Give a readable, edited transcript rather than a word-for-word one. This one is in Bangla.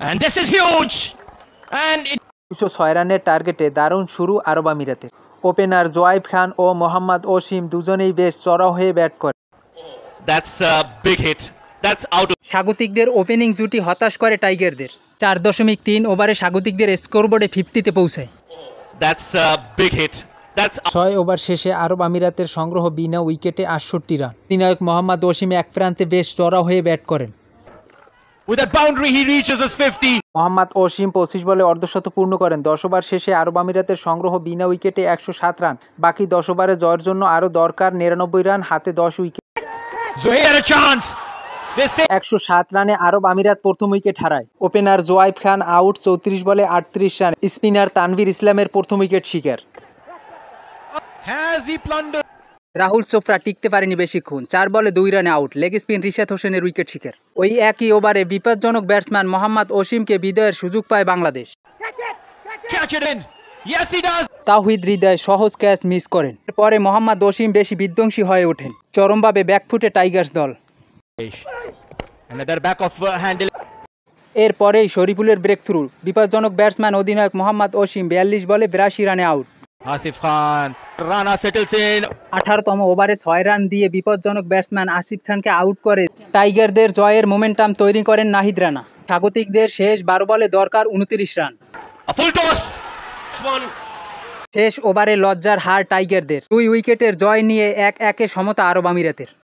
And this is huge. And 206 রানের টার্গেটে দারুণ শুরু আরব আমিরাতের। ওপেনার জোয়াইব খান ও মোহাম্মদ ওসিম দুজনেই বেশ চড়া হয়ে ব্যাট করে। that's a big hit. That's out of স্বাগতিকদের ওপেনিং জুটি হতাশ করে টাইগারদের। 4.3 ওভারে স্বাগতিকদের স্কোরবোর্ডে 50-তে পৌঁছায়। that's a big hit. That's 6 over শেষে আরব আমিরাতের সংগ্রহ বিনা উইকেটে 68 রান। অধিনায়ক মোহাম্মদ ওসিম এক প্রান্তে বেশ চড়া হয়ে ব্যাট করেন। with that boundary he reaches his 50. Mohammad ওসিম 25 বলে অর্ধশত পূর্ণ করেন। 10 ওভার শেষে আরব আমিরাতের সংগ্রহ বিনা উইকেটে 107 রান। বাকি 10 ওভারে জয়ের জন্য আরও দরকার 99 রান, হাতে 10 wicket. Zohair had a chance. They say 107 রানে আরব আমিরাত প্রথম উইকেট হারায়। ওপেনার জোয়াইব খান আউট 34 বলে 38 রান। স্পিনার তানভীর ইসলামের প্রথম উইকেট শিকার। has he plundered? Rahul Chopra টিকতে পারেনি বেশিক্ষণ। 4 বলে 2 রানে আউট। লেগ স্পিন রিশাদ হোসেনের উইকেট শিকার। ওই একই ওভারে বিপজ্জনক ব্যাটসম্যান মোহাম্মদ ওসিমকে বিদায়ের সুযোগ পায় Bangladesh. Catch it in. Yes he does. Towhid Hridoy সহজ ক্যাচ মিস করেন। পরে মোহাম্মদ ওসিম বেশি বিধ্বংসী হয়ে ওঠেন। চরমভাবে ব্যাকফুটে টাইগার্স দল। Another back of handle. এরপরেই শরীফুলের ব্রেক থ্রু। বিপজ্জনক ব্যাটসম্যান অধিনায়ক মোহাম্মদ ওসিম 42 বলে 82 রানে out. Asif Khan. Rana settles in. 18তম ওভারে 6 রান দিয়ে বিপজ্জনক ব্যাটসম্যান আসিফ খানকে আউট করে টাইগারদের জয়ের মোমেন্টাম তৈরি করেন নাহিদ রানা। স্বাগতিকদের শেষ 12 বলে দরকার 29 run. A full toss. One. শেষ ওভারে লজ্জার হার টাইগারদের। 2 উইকেটের জয় নিয়ে 1-1 সমতা আরব আমিরাতের।